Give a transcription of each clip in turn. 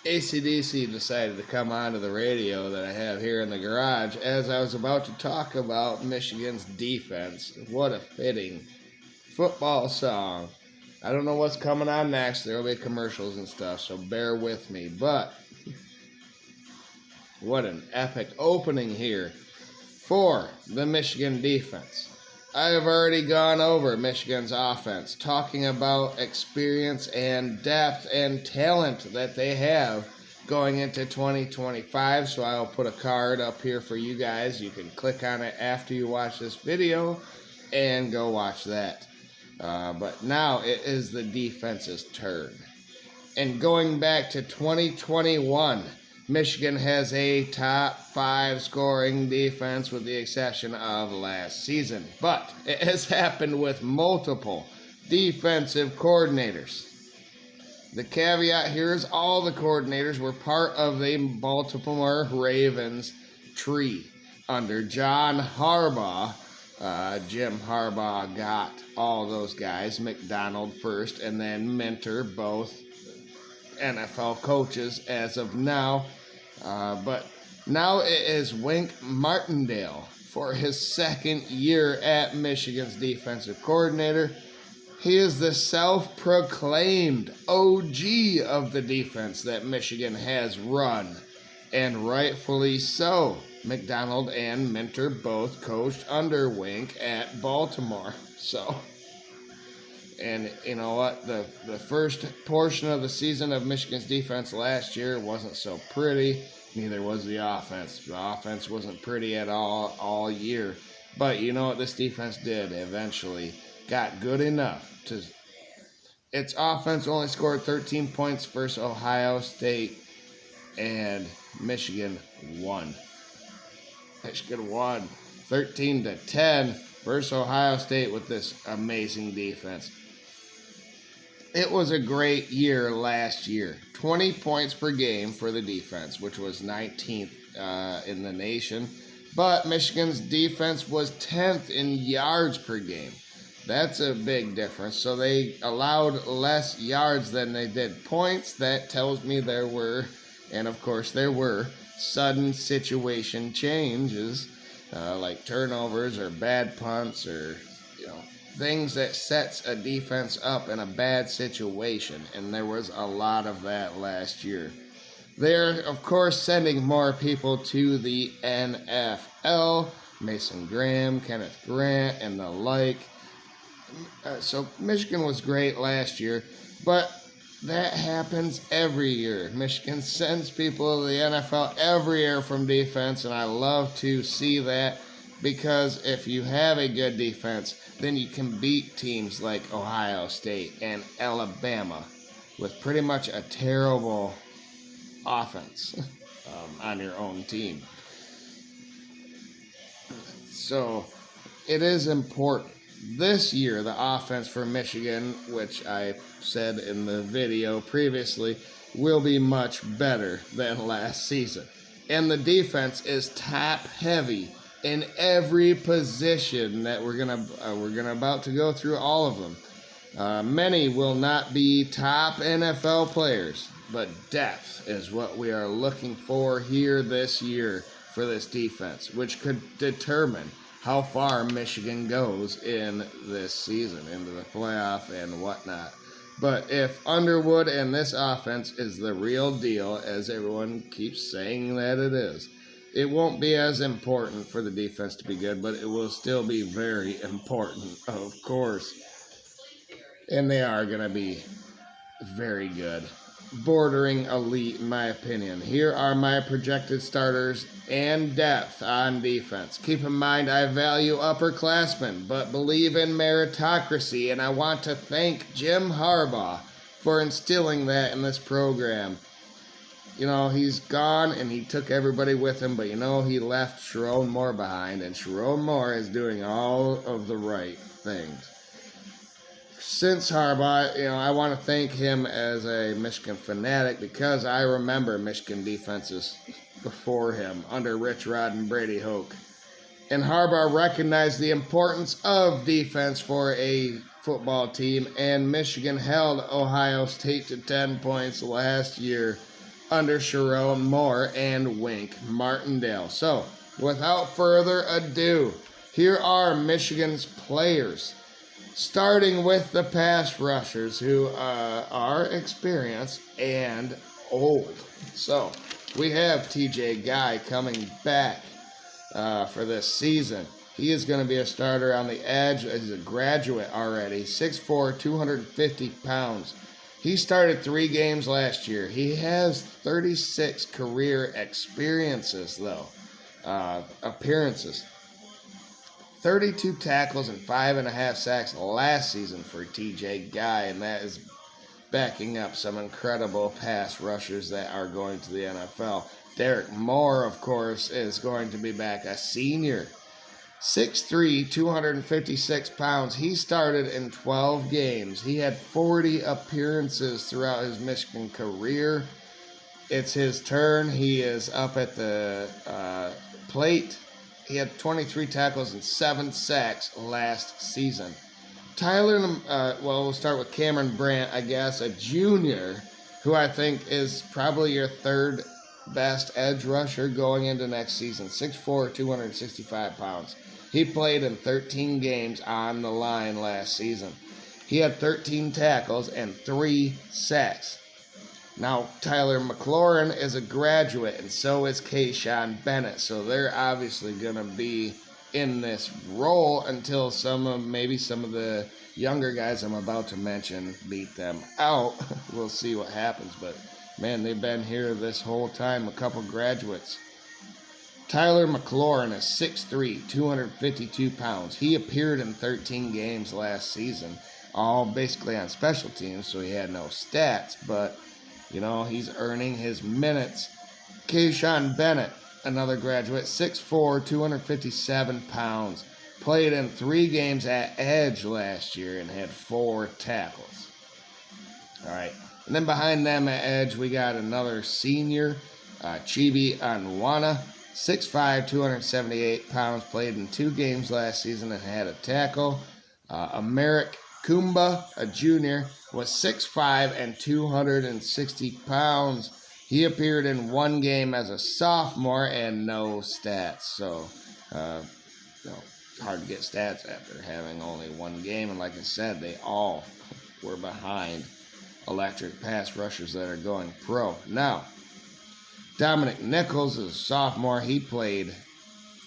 AC/DC decided to come onto the radio that I have here in the garage as I was about to talk about Michigan's defense. What a fitting football song. I don't know what's coming on next. There will be commercials and stuff, so bear with me. But what an epic opening here for the Michigan defense. I have already gone over Michigan's offense, talking about experience and depth and talent that they have going into 2025. So I'll put a card up here for you guys. You can click on it after you watch this video and go watch that. But now it is the defense's turn. And going back to 2021, Michigan has a top 5 scoring defense with the exception of last season. But it has happened with multiple defensive coordinators. The caveat here is all the coordinators were part of the Baltimore Ravens tree. Under John Harbaugh, Jim Harbaugh got all those guys, McDonald first, and then Minter, both NFL coaches as of now. But now it is Wink Martindale for his second year at Michigan's defensive coordinator. He is the self-proclaimed OG of the defense that Michigan has run, and rightfully so. McDonald and Minter both coached under Wink at Baltimore. And you know what? The first portion of the season of Michigan's defense last year wasn't so pretty. Neither was the offense. The offense wasn't pretty at all year. But you know what this defense did eventually? Got good enough to... Its offense only scored 13 points versus Ohio State, and Michigan won. Michigan won 13-10 versus Ohio State with this amazing defense. It was a great year last year. 20 points per game for the defense, which was 19th in the nation. But Michigan's defense was 10th in yards per game. That's a big difference. So they allowed less yards than they did points. That tells me there were, and of course there were, sudden situation changes, like turnovers or bad punts or, things that sets a defense up in a bad situation, and there was a lot of that last year. They're, of course, sending more people to the NFL, Mason Graham, Kenneth Grant, and the like. So Michigan was great last year, but that happens every year. Michigan sends people to the NFL every year from defense, and I love to see that, because if you have a good defense, then you can beat teams like Ohio State and Alabama with pretty much a terrible offense on your own team. So it is important. This year, the offense for Michigan, which I said in the video previously, will be much better than last season. And the defense is top heavy in every position that we're gonna about to go through all of them. Many will not be top NFL players, but depth is what we are looking for here this year for this defense, which could determine how far Michigan goes in this season, into the playoff and whatnot. But if Underwood and this offense is the real deal, as everyone keeps saying that it is, it won't be as important for the defense to be good, but it will still be very important, of course. And they are going to be very good. Bordering elite, in my opinion. Here are my projected starters and depth on defense. Keep in mind, I value upperclassmen, but believe in meritocracy, and I want to thank Jim Harbaugh for instilling that in this program. He's gone, and he took everybody with him, but he left Sharon Moore behind, and Sharon Moore is doing all of the right things. Since Harbaugh, I want to thank him as a Michigan fanatic, because I remember Michigan defenses before him under Rich Rod and Brady Hoke. And Harbaugh recognized the importance of defense for a football team, and Michigan held Ohio State to 10 points last year. under Sharon Moore and Wink Martindale. So, without further ado, here are Michigan's players, starting with the pass rushers who are experienced and old. So, we have TJ Guy coming back for this season. He is going to be a starter on the edge. He's a graduate already, 6'4", 250 pounds. He started 3 games last year. He has 36 career appearances. 32 tackles and 5.5 sacks last season for TJ Guy, and that is backing up some incredible pass rushers that are going to the NFL. Derek Moore, of course, is going to be back, a senior. 6'3", 256 pounds. He started in 12 games. He had 40 appearances throughout his Michigan career. It's his turn. He is up at the plate. He had 23 tackles and 7 sacks last season. We'll start with Cameron Brandt, I guess, a junior, who I think is probably your third best edge rusher going into next season. 6'4", 265 pounds. He played in 13 games on the line last season. He had 13 tackles and 3 sacks. Now, Tyler McLaurin is a graduate, and so is Kayshawn Bennett. So they're obviously going to be in this role until maybe some of the younger guys I'm about to mention beat them out. We'll see what happens. But, man, they've been here this whole time, a couple graduates. Tyler McLaurin is 6'3", 252 pounds. He appeared in 13 games last season, all basically on special teams, so he had no stats, but, he's earning his minutes. Kayshawn Bennett, another graduate, 6'4", 257 pounds. Played in 3 games at edge last year and had 4 tackles. All right. And then behind them at edge, we got another senior, Chibi Anwana, 6'5", 278 pounds, played in 2 games last season and had a tackle. Americ Kumba, a junior, was 6'5" and 260 pounds. He appeared in 1 game as a sophomore and no stats. So, it's hard to get stats after having only 1 game. And like I said, they all were behind electric pass rushers that are going pro. Now, Dominic Nichols is a sophomore. He played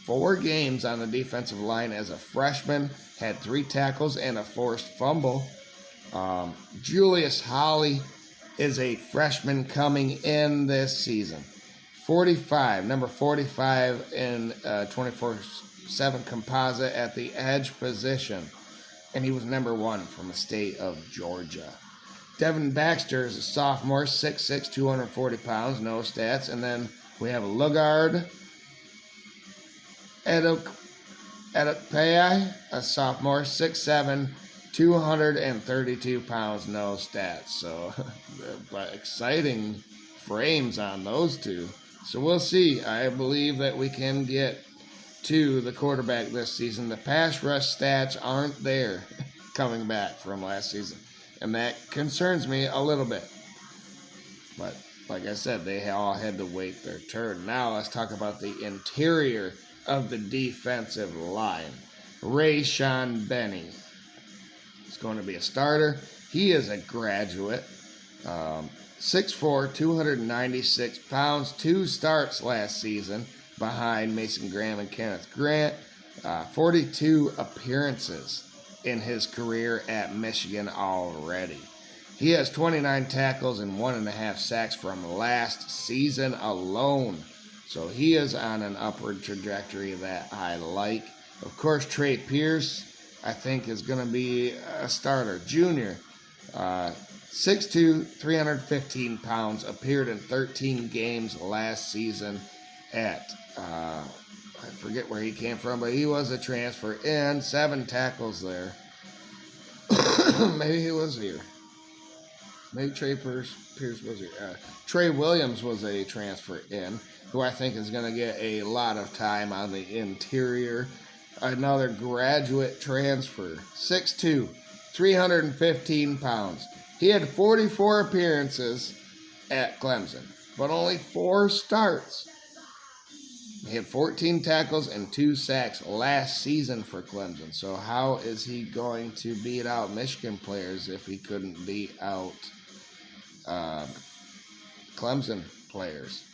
4 games on the defensive line as a freshman, had 3 tackles and a forced fumble. Julius Holly is a freshman coming in this season. Number 45 in 24/7 composite at the edge position. And he was number 1 from the state of Georgia. Devin Baxter is a sophomore, 6'6", 240 pounds, no stats. And then we have Lugard Edokpei, a sophomore, 6'7", 232 pounds, no stats. So, but exciting frames on those two. So we'll see. I believe that we can get to the quarterback this season. The pass rush stats aren't there coming back from last season. And that concerns me a little bit. But like I said, they all had to wait their turn. Now let's talk about the interior of the defensive line. Rayshawn Benny is going to be a starter. He is a graduate. 6'4", 296 pounds. 2 starts last season behind Mason Graham and Kenneth Grant. 42 appearances in his career at Michigan already. He has 29 tackles and 1.5 sacks from last season alone. So he is on an upward trajectory that I like. Of course, Trey Pierce, I think, is going to be a starter. Junior, 6'2", 315 pounds, appeared in 13 games last season at, I forget where he came from, but he was a transfer in, 7 tackles there. Maybe he was here. Maybe Trey Pierce was here. Trey Williams was a transfer in, who I think is going to get a lot of time on the interior. Another graduate transfer, 6'2", 315 pounds. He had 44 appearances at Clemson. but only 4 starts. He had 14 tackles and 2 sacks last season for Clemson. So how is he going to beat out Michigan players if he couldn't beat out Clemson players?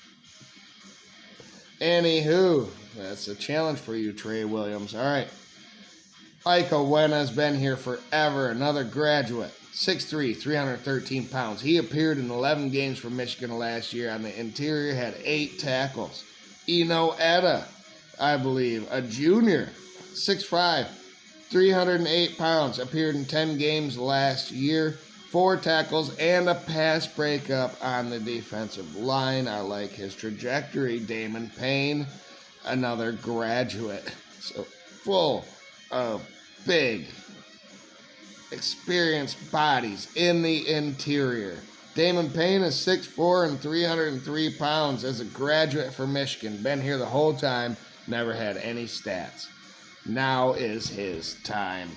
Anywho, that's a challenge for you, Trey Williams. All right. Ike Owena's been here forever. Another graduate. 6'3", 313 pounds. He appeared in 11 games for Michigan last year. On the interior, had 8 tackles. Eno Etta, I believe, a junior. 6'5", 308 pounds. Appeared in 10 games last year. 4 tackles and a pass breakup on the defensive line. I like his trajectory. Damon Payne, another graduate. So full of big, experienced bodies in the interior. Damon Payne is 6'4" and 303 pounds as a graduate for Michigan. Been here the whole time, never had any stats. Now is his time.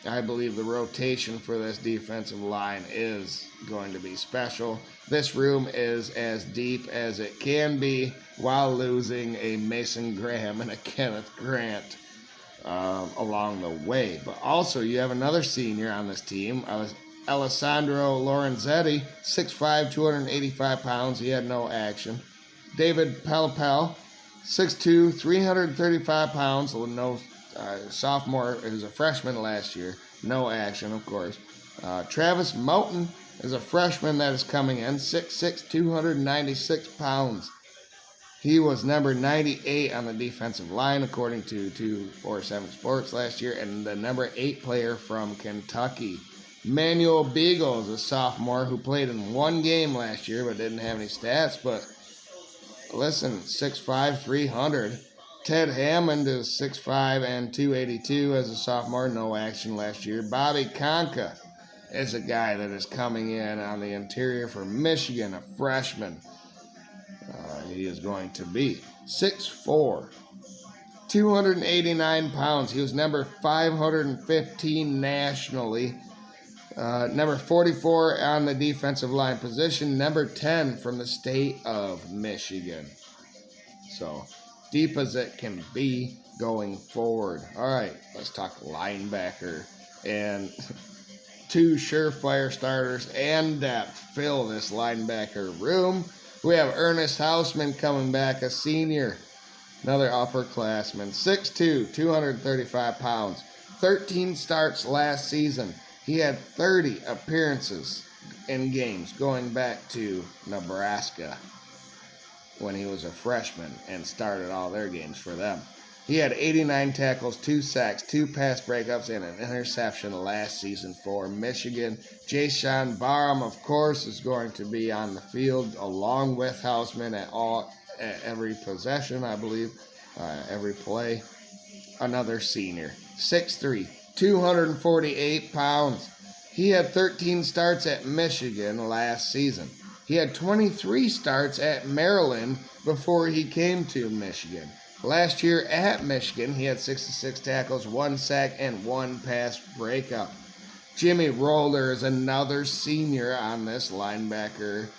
I believe the rotation for this defensive line is going to be special. This room is as deep as it can be while losing a Mason Graham and a Kenneth Grant along the way. But also, you have another senior on this team, Alessandro Lorenzetti, 6'5", 285 pounds. He had no action. David Pellepel, 6'2", 335 pounds. No sophomore. He was a freshman last year. No action, of course. Travis Moten is a freshman that is coming in, 6'6", 296 pounds. He was number 98 on the defensive line, according to 247 Sports last year, and the number 8 player from Kentucky. Manuel Beagle is a sophomore who played in 1 game last year but didn't have any stats. But listen, 6'5", 300. Ted Hammond is 6'5" and 282 as a sophomore, no action last year. Bobby Conca is a guy that is coming in on the interior for Michigan, a freshman. He is going to be 6'4", 289 pounds. He was number 515 nationally. Number 44 on the defensive line position. Number 10 from the state of Michigan. So, deep as it can be going forward. All right, let's talk linebacker. And 2 surefire starters and depth fill this linebacker room. We have Ernest Hausman coming back, a senior, another upperclassman, 6'2", 235 pounds, 13 starts last season. He had 30 appearances in games going back to Nebraska when he was a freshman and started all their games for them. He had 89 tackles, 2 sacks, 2 pass breakups, and an interception last season for Michigan. Jason Barham, of course, is going to be on the field along with Hausman at every possession, I believe, every play. Another senior, 6'3", 248 pounds. He had 13 starts at Michigan last season. He had 23 starts at Maryland before he came to Michigan. Last year at Michigan, he had 66 tackles, 1 sack, and 1 pass breakup. Jimmy Roller is another senior on this linebacker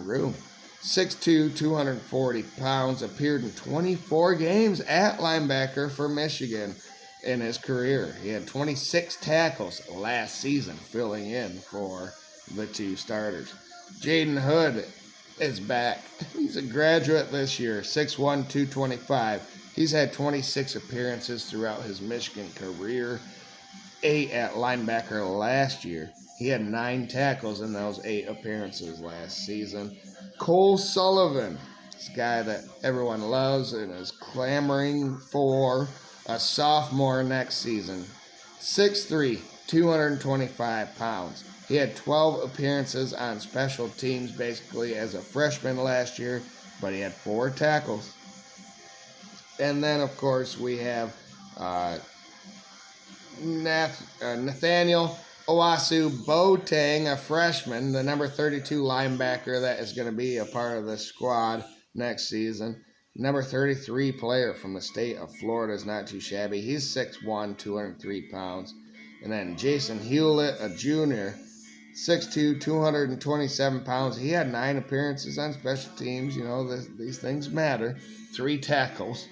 room. 6'2", 240 pounds, appeared in 24 games at linebacker for Michigan in his career. He had 26 tackles last season, filling in for the 2 starters. Jaden Hood is back. He's a graduate this year, 6'1", 225. He's had 26 appearances throughout his Michigan career, 8 at linebacker last year. He had 9 tackles in those 8 appearances last season. Cole Sullivan, this guy that everyone loves and is clamoring for a sophomore next season, 6'3", 225 pounds. He had 12 appearances on special teams basically as a freshman last year, but he had 4 tackles. And then, of course, we have Nathaniel Owasu Boateng, a freshman, the number 32 linebacker that is going to be a part of the squad next season. Number 33 player from the state of Florida is not too shabby. He's 6'1", 203 pounds. And then Jason Hewlett, a junior, 6'2", 227 pounds. He had 9 appearances on special teams. You know, these things matter. 3 tackles.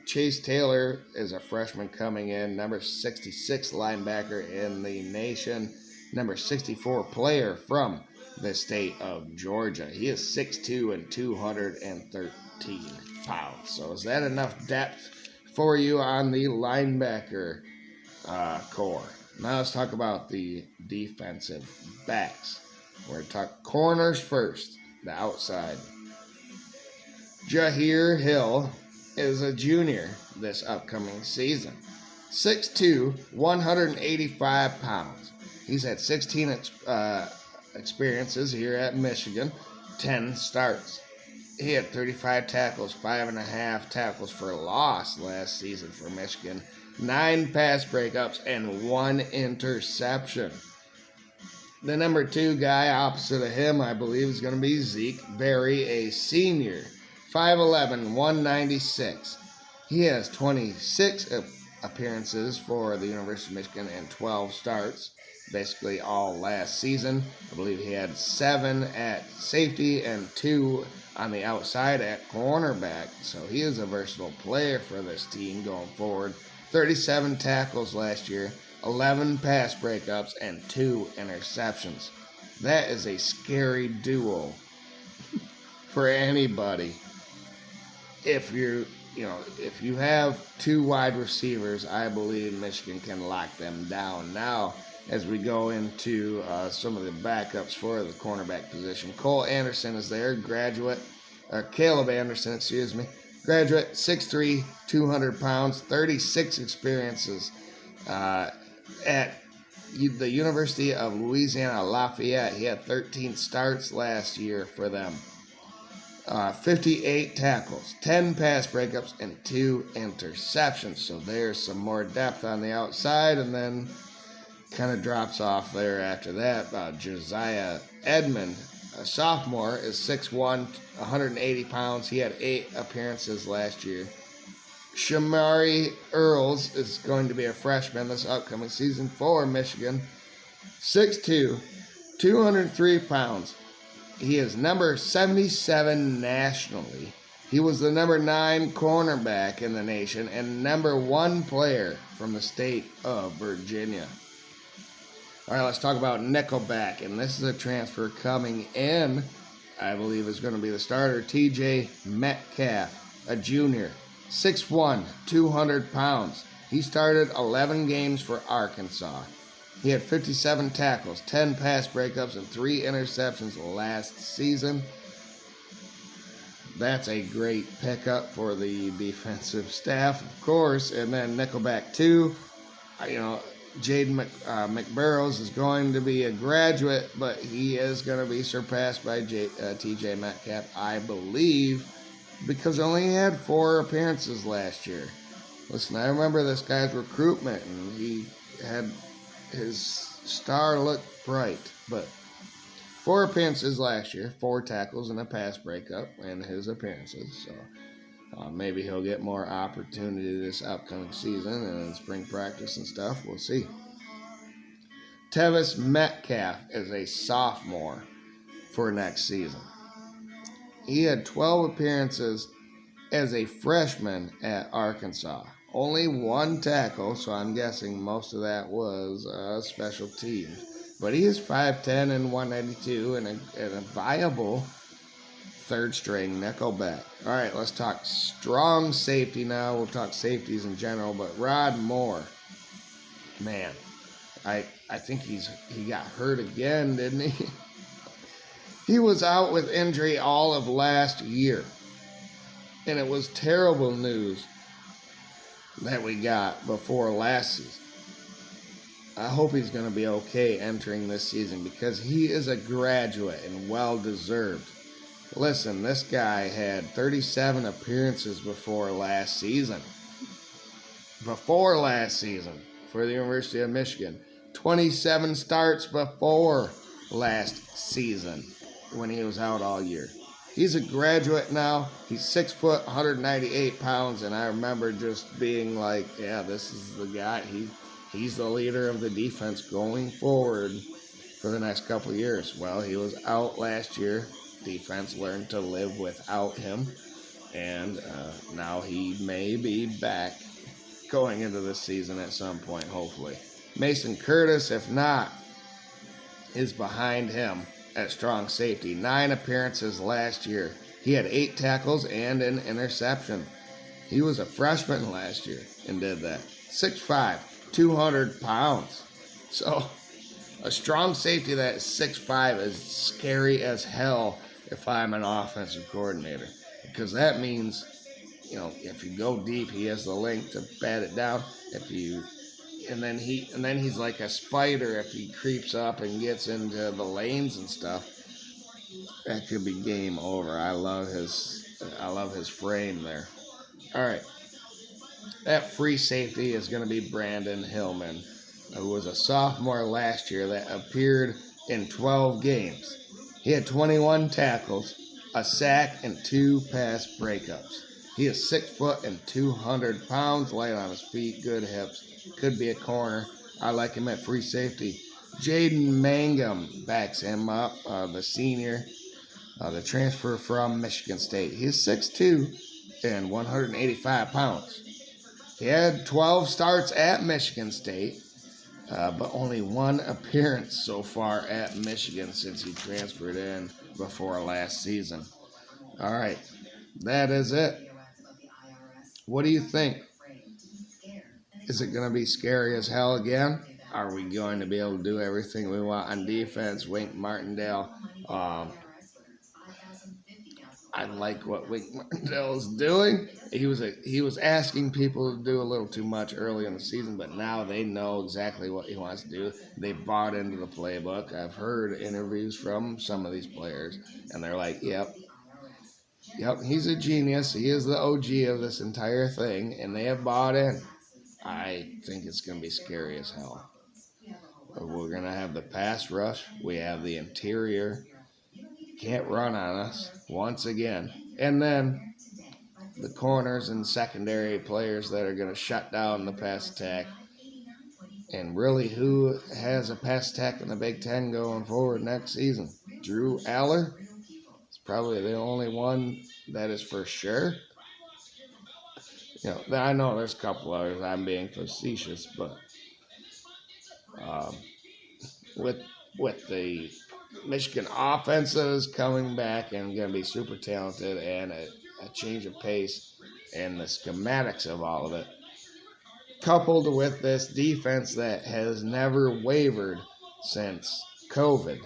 Chase Taylor is a freshman coming in, number 66 linebacker in the nation, number 64 player from the state of Georgia. He is 6'2" and 213 pounds. So is that enough depth for you on the linebacker core? Now let's talk about the defensive backs. We're going to talk corners first, the outside. Jahir Hill is a junior this upcoming season. 6'2", 185 pounds. He's had 16 experiences here at Michigan, 10 starts. He had 35 tackles, 5.5 tackles for loss last season for Michigan, 9 pass breakups, and 1 interception. The number 2 guy opposite of him, I believe, is going to be Zeke Berry, a senior. 5'11", 196. He has 26 appearances for the University of Michigan and 12 starts, basically all last season. I believe he had 7 at safety and 2 on the outside at cornerback. So he is a versatile player for this team going forward. 37 tackles last year, 11 pass breakups, and 2 interceptions. That is a scary duo for anybody. If you have 2 wide receivers, I believe Michigan can lock them down. Now, as we go into some of the backups for the cornerback position, Caleb Anderson, graduate, 6'3", 200 pounds, 36 experiences at the University of Louisiana Lafayette. He had 13 starts last year for them. 58 tackles, 10 pass breakups, and 2 interceptions. So there's some more depth on the outside, and then kind of drops off there after that. Josiah Edmond, a sophomore, is 6'1", 180 pounds. He had 8 appearances last year. Shamari Earls is going to be a freshman this upcoming season for Michigan. 6'2", 203 pounds. He is number 77 nationally. He was the number 9 cornerback in the nation and number 1 player from the state of Virginia. All right, let's talk about nickelback, and this is a transfer coming in. I believe is going to be the starter, TJ Metcalf, a junior, 6'1", 200 pounds. He started 11 games for Arkansas. He had 57 tackles, 10 pass breakups, and 3 interceptions last season. That's a great pickup for the defensive staff, of course. And then nickelback 2, Jaden McBurrows is going to be a graduate, but he is going to be surpassed by TJ Metcalf, I believe, because only had 4 appearances last year. Listen, I remember this guy's recruitment, and he had his star looked bright, but 4 appearances last year, 4 tackles and a pass breakup in his appearances. So maybe he'll get more opportunity this upcoming season and in spring practice and stuff. We'll see. Tevis Metcalf is a sophomore for next season. He had 12 appearances as a freshman at Arkansas. Only 1 tackle, so I'm guessing most of that was special teams. But he is 5'10" and 192 and a viable third-string nickelback. All right, let's talk strong safety now. We'll talk safeties in general, but Rod Moore, man, I think he got hurt again, didn't he? He was out with injury all of last year, and it was terrible news that we got before last season. I hope he's going to be okay entering this season because he is a graduate and well-deserved. Listen, this guy had 37 appearances before last season. Before last season for the University of Michigan. 27 starts before last season when he was out all year. He's a graduate now. He's 6 foot, 198 pounds, and I remember just being like, yeah, this is the guy. He's the leader of the defense going forward. for the next couple of years. Well, he was out last year. Defense learned to live without him, and now he may be back going into this season at some point, hopefully. Mason Curtis, if not, is behind him at strong safety. 9 appearances last year. He had 8 tackles and an interception. He was a freshman last year and did that. 6'5", 200 pounds. So a strong safety that is 6'5" is scary as hell if I'm an offensive coordinator, because that means, if you go deep, he has the length to bat it down. And then he's like a spider if he creeps up and gets into the lanes and stuff. That could be game over. I love his frame there. All right. That free safety is going to be Brandon Hillman, who was a sophomore last year that appeared in 12 games. He had 21 tackles, a sack, and 2 pass breakups. He is 6 foot and 200 pounds, light on his feet, good hips. Could be a corner. I like him at free safety. Jaden Mangum backs him up, the senior, the transfer from Michigan State. He's 6'2" and 185 pounds. He had 12 starts at Michigan State, but only 1 appearance so far at Michigan since he transferred in before last season. All right, that is it. What do you think? Is it going to be scary as hell again? Are we going to be able to do everything we want on defense? Wink Martindale. I like what Wink Martindale is doing. He was asking people to do a little too much early in the season, but now they know exactly what he wants to do. They bought into the playbook. I've heard interviews from some of these players, and they're like, yep, he's a genius. He is the OG of this entire thing, and they have bought in. I think it's going to be scary as hell. But we're going to have the pass rush. We have the interior. Can't run on us once again. And then the corners and secondary players that are going to shut down the pass attack. And really, who has a pass attack in the Big Ten going forward next season? Drew Aller is probably the only one that is for sure. I know there's a couple others. I'm being facetious, but with the Michigan offenses coming back and going to be super talented, and a change of pace and the schematics of all of it, coupled with this defense that has never wavered since COVID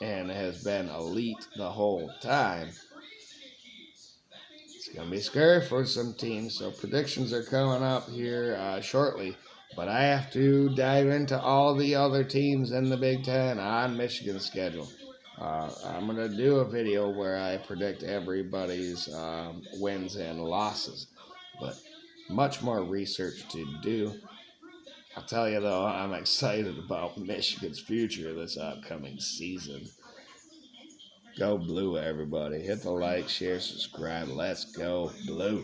and has been elite the whole time, it's going to be scary for some teams. So predictions are coming up here shortly. But I have to dive into all the other teams in the Big Ten on Michigan's schedule. I'm going to do a video where I predict everybody's wins and losses. But much more research to do. I'll tell you, though, I'm excited about Michigan's future this upcoming season. Go Blue, everybody. Hit the like, share, subscribe. Let's go Blue.